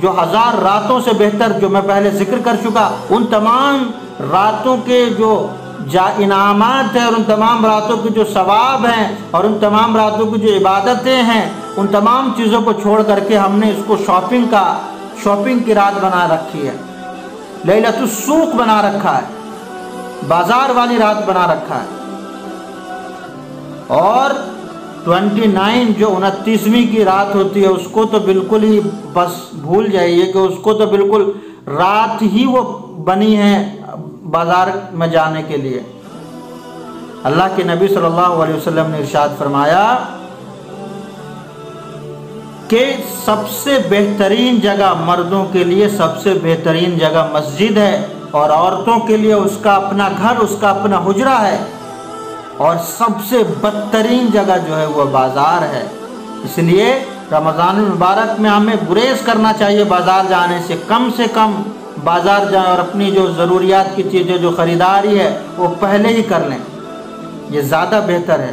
جو 1000 راتوں سے بہتر، جو میں پہلے ذکر کر چکا، ان تمام راتوں کے جو انعامات ہیں اور ان تمام راتوں کے جو ثواب ہیں اور ان تمام راتوں کی جو عبادتیں ہیں، ان تمام چیزوں کو چھوڑ کر کے ہم نے اس کو شاپنگ کی رات بنا رکھی ہے، لیلۃ السوق بنا رکھا ہے، بازار والی رات بنا رکھا ہے۔ اور 29 جو 29ویں کی رات ہوتی ہے اس کو تو بالکل ہی بس بھول جائیے کہ اس کو تو بالکل رات ہی وہ بنی ہے بازار میں جانے کے لیے۔ اللہ کے نبی صلی اللہ علیہ وسلم نے ارشاد فرمایا کہ سب سے بہترین جگہ مردوں کے لیے سب سے بہترین جگہ مسجد ہے، اور عورتوں کے لیے اس کا اپنا گھر، اس کا اپنا حجرہ ہے، اور سب سے بدترین جگہ جو ہے وہ بازار ہے۔ اس لیے رمضان المبارک میں ہمیں گریز کرنا چاہیے بازار جانے سے کم بازار جائیں اور اپنی جو ضروریات کی چیزیں جو خریداری ہے وہ پہلے ہی کر لیں، یہ زیادہ بہتر ہے۔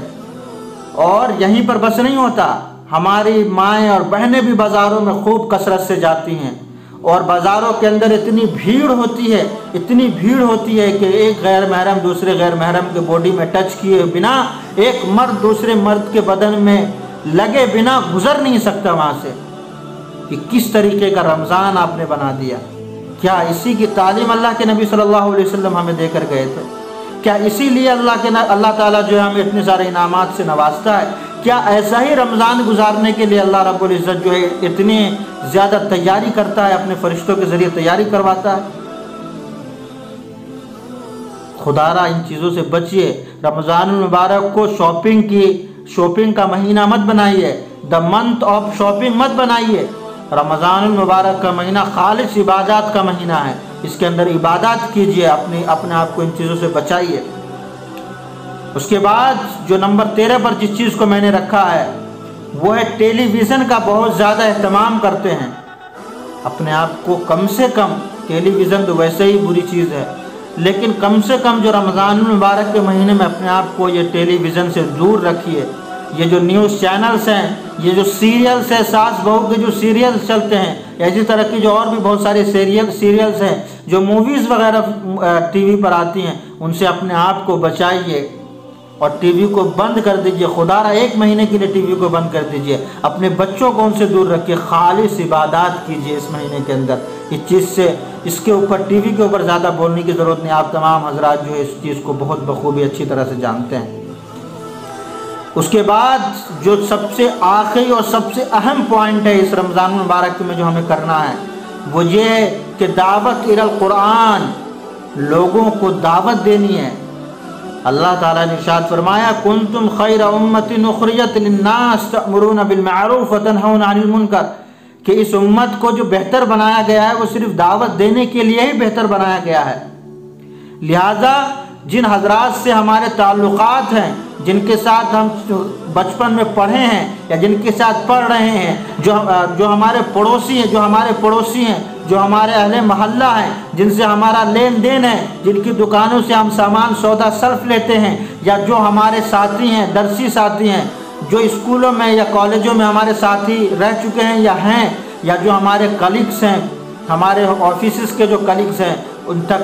اور یہیں پر بس نہیں ہوتا، ہماری مائیں اور بہنیں بھی بازاروں میں خوب کثرت سے جاتی ہیں، اور بازاروں کے اندر اتنی بھیڑ ہوتی ہے کہ ایک غیر محرم دوسرے غیر محرم کے باڈی میں ٹچ کیے بنا، ایک مرد دوسرے مرد کے بدن میں لگے بنا گزر نہیں سکتا وہاں سے۔ کہ کس طریقے کا رمضان آپ نے بنا دیا! کیا اسی کی تعلیم اللہ کے نبی صلی اللہ علیہ وسلم ہمیں دے کر گئے تھے؟ کیا اسی لیے اللہ تعالیٰ جو ہے ہمیں اتنے سارے انعامات سے نوازتا ہے؟ کیا ایسا ہی رمضان گزارنے کے لیے اللہ رب العزت جو ہے اتنی زیادہ تیاری کرتا ہے، اپنے فرشتوں کے ذریعے تیاری کرواتا ہے؟ خدا را ان چیزوں سے بچیے۔ رمضان المبارک کو شاپنگ کا مہینہ مت بنائیے، دا منتھ آف شاپنگ مت بنائیے۔ رمضان المبارک کا مہینہ خالص عبادات کا مہینہ ہے، اس کے اندر عبادات کیجئے، اپنے آپ کو ان چیزوں سے بچائیے۔ اس کے بعد جو نمبر 13 پر جس چیز کو میں نے رکھا ہے وہ ہے ٹیلی ویژن کا بہت زیادہ اہتمام کرتے ہیں۔ اپنے آپ کو کم سے کم، ٹیلی ویژن تو ویسے ہی بری چیز ہے، لیکن کم سے کم جو رمضان المبارک کے مہینے میں اپنے آپ کو یہ ٹیلی ویژن سے دور رکھیے۔ یہ جو نیوز چینلز ہیں، یہ جو سیریلز ہیں، ساس بہو کے جو سیریلز چلتے ہیں، اسی طرح کی جو اور بھی بہت سارے سیریلز ہیں، جو موویز وغیرہ ٹی وی پر آتی ہیں، ان سے اپنے آپ کو بچائیے اور ٹی وی کو بند کر دیجئے۔ خدا را 1 مہینے کے لیے ٹی وی کو بند کر دیجئے، اپنے بچوں کو ان سے دور رکھیے، خالص عبادات کیجئے اس مہینے کے اندر۔ اس کے اوپر ٹی وی کے اوپر زیادہ بولنے کی ضرورت نہیں، آپ تمام حضرات جو ہے اس چیز کو بہت بخوبی اچھی طرح سے جانتے ہیں۔ اس کے بعد جو سب سے آخری اور سب سے اہم پوائنٹ ہے اس رمضان مبارک میں جو ہمیں کرنا ہے وہ یہ ہے کہ دعوت الی القرآن، لوگوں کو دعوت دینی ہے۔ اللہ تعالیٰ نے ارشاد فرمایا کنتم خیر امت اخرجت للناس تأمرون بالمعروف وتنہون عن المنکر، کہ اس امت کو جو بہتر بنایا گیا ہے وہ صرف دعوت دینے کے لیے ہی بہتر بنایا گیا ہے۔ لہذا جن حضرات سے ہمارے تعلقات ہیں، جن کے ساتھ ہم بچپن میں پڑھے ہیں یا جن کے ساتھ پڑھ رہے ہیں، جو ہمارے پڑوسی ہیں، جو ہمارے اہل محلہ ہیں، جن سے ہمارا لین دین ہے، جن کی دکانوں سے ہم سامان سودا صرف لیتے ہیں، یا جو ہمارے ساتھی ہیں، درسی ساتھی ہیں، جو اسکولوں میں یا کالجوں میں ہمارے ساتھی رہ چکے ہیں یا ہیں، یا جو ہمارے کلیگس ہیں، ہمارے آفیسز کے جو کلیگس ہیں، ان تک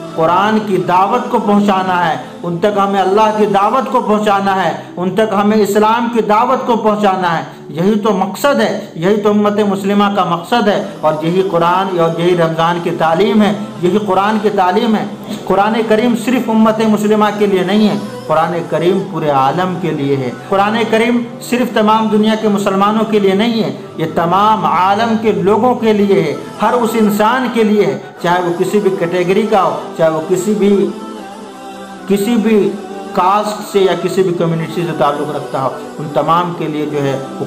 قرآن کی دعوت کو پہنچانا ہے، ان تک ہمیں اللہ کی دعوت کو پہنچانا ہے، ان تک ہمیں اسلام کی دعوت کو پہنچانا ہے۔ یہی تو مقصد ہے، یہی تو امت مسلمہ کا مقصد ہے، اور یہی قرآن اور یہی رمضان کی تعلیم ہے، یہی قرآن کی تعلیم ہے۔ قرآن کریم صرف امت مسلمہ کے لیے نہیں ہے، قرآن کریم پورے عالم کے لیے ہے۔ قرآن کریم صرف تمام دنیا کے مسلمانوں کے لیے نہیں ہے، یہ تمام عالم کے لوگوں کے لیے ہے، ہر اس انسان کے لیے ہے، چاہے وہ کسی بھی کیٹیگری کا ہو، چاہے وہ کسی بھی کاسٹ سے یا کسی بھی کمیونٹی سے تعلق رکھتا ہو، ان تمام کے لیے جو ہے وہ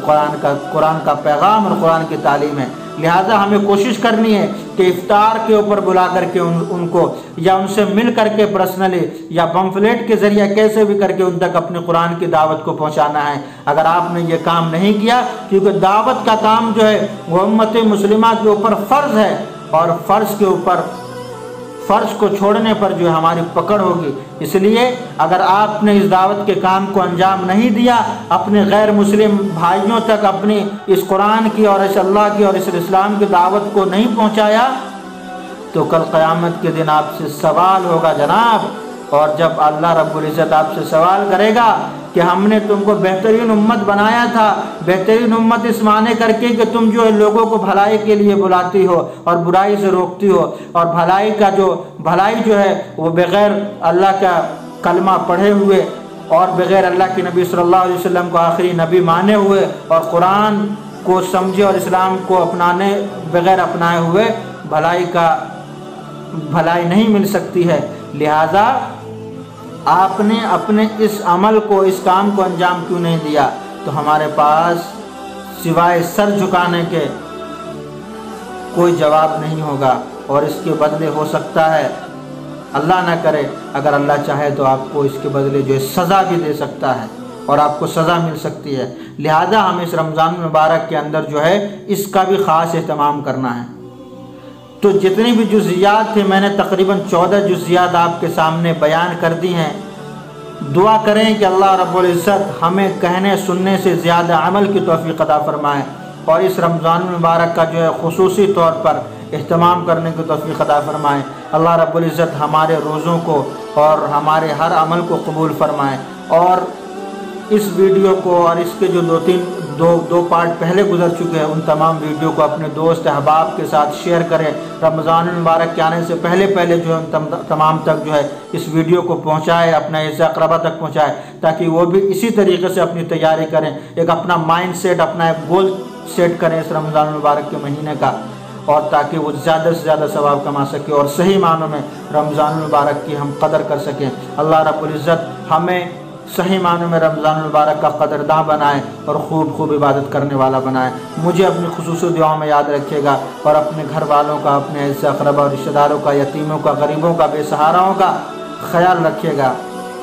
قرآن کا پیغام اور قرآن کی تعلیم ہے۔ لہٰذا ہمیں کوشش کرنی ہے کہ افطار کے اوپر بلا کر کے ان کو یا ان سے مل کر کے پرسنلی یا پمفلیٹ کے ذریعے کیسے بھی کر کے ان تک اپنے قرآن کی دعوت کو پہنچانا ہے۔ اگر آپ نے یہ کام نہیں کیا، کیونکہ دعوت کا کام جو ہے وہ امت مسلمہ کے اوپر فرض ہے، اور فرض فرض کو چھوڑنے پر جو ہے ہماری پکڑ ہوگی۔ اس لیے اگر آپ نے اس دعوت کے کام کو انجام نہیں دیا، اپنے غیر مسلم بھائیوں تک اپنی اس قرآن کی اور اس اللہ کی اور اس اسلام کی دعوت کو نہیں پہنچایا، تو کل قیامت کے دن آپ سے سوال ہوگا جناب۔ اور جب اللہ رب العزت آپ سے سوال کرے گا کہ ہم نے تم کو بہترین امت بنایا تھا، بہترین امت اس معنی کر کے کہ تم جو ہے لوگوں کو بھلائی کے لیے بلاتی ہو اور برائی سے روکتی ہو، اور بھلائی جو ہے وہ بغیر اللہ کا کلمہ پڑھے ہوئے اور بغیر اللہ کے نبی صلی اللہ علیہ وسلم کو آخری نبی مانے ہوئے اور قرآن کو سمجھے اور اسلام کو بغیر اپنائے ہوئے بھلائی نہیں مل سکتی ہے۔ لہذا آپ نے اپنے اس عمل کو، اس کام کو انجام کیوں نہیں دیا؟ تو ہمارے پاس سوائے سر جھکانے کے کوئی جواب نہیں ہوگا، اور اس کے بدلے ہو سکتا ہے اللہ نہ کرے، اگر اللہ چاہے تو آپ کو اس کے بدلے جو ہے سزا بھی دے سکتا ہے اور آپ کو سزا مل سکتی ہے۔ لہذا ہمیں اس رمضان المبارک کے اندر جو ہے اس کا بھی خاص اہتمام کرنا ہے۔ تو جتنی بھی جزئیات تھے میں نے تقریباً 14 جزئیات آپ کے سامنے بیان کر دی ہیں۔ دعا کریں کہ اللہ رب العزت ہمیں کہنے سننے سے زیادہ عمل کی توفیق عطا فرمائے، اور اس رمضان المبارک کا جو ہے خصوصی طور پر اہتمام کرنے کی توفیق عطا فرمائے۔ اللہ رب العزت ہمارے روزوں کو اور ہمارے ہر عمل کو قبول فرمائے، اور اس ویڈیو کو اور اس کے جو دو پارٹ پہلے گزر چکے ہیں ان تمام ویڈیو کو اپنے دوست احباب کے ساتھ شیئر کریں۔ رمضان المبارک کے آنے سے پہلے جو ہے ان تمام تک جو ہے اس ویڈیو کو پہنچائے، اپنا عزیز اقربا تک پہنچائے، تاکہ وہ بھی اسی طریقے سے اپنی تیاری کریں، ایک اپنا مائنڈ سیٹ، اپنا ایک گول سیٹ کریں اس رمضان المبارک کے مہینے کا، اور تاکہ وہ زیادہ سے زیادہ ثواب کما سکے اور صحیح معنوں میں رمضان المبارک کی ہم قدر کر سکیں۔ اللہ رب العزت ہمیں صحیح معنوں میں رمضان المبارک کا قدرداں بنائے اور خوب عبادت کرنے والا بنائے۔ مجھے اپنی خصوصی دعاؤں میں یاد رکھے گا، اور اپنے گھر والوں کا، اپنے عزیز اقربا اور رشتہ داروں کا، یتیموں کا، غریبوں کا، بے سہاراؤں کا خیال رکھے گا،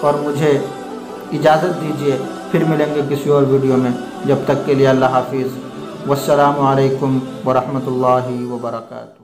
اور مجھے اجازت دیجیے، پھر ملیں گے کسی اور ویڈیو میں۔ جب تک کے لیے اللہ حافظ، والسلام علیکم ورحمۃ اللہ وبرکاتہ۔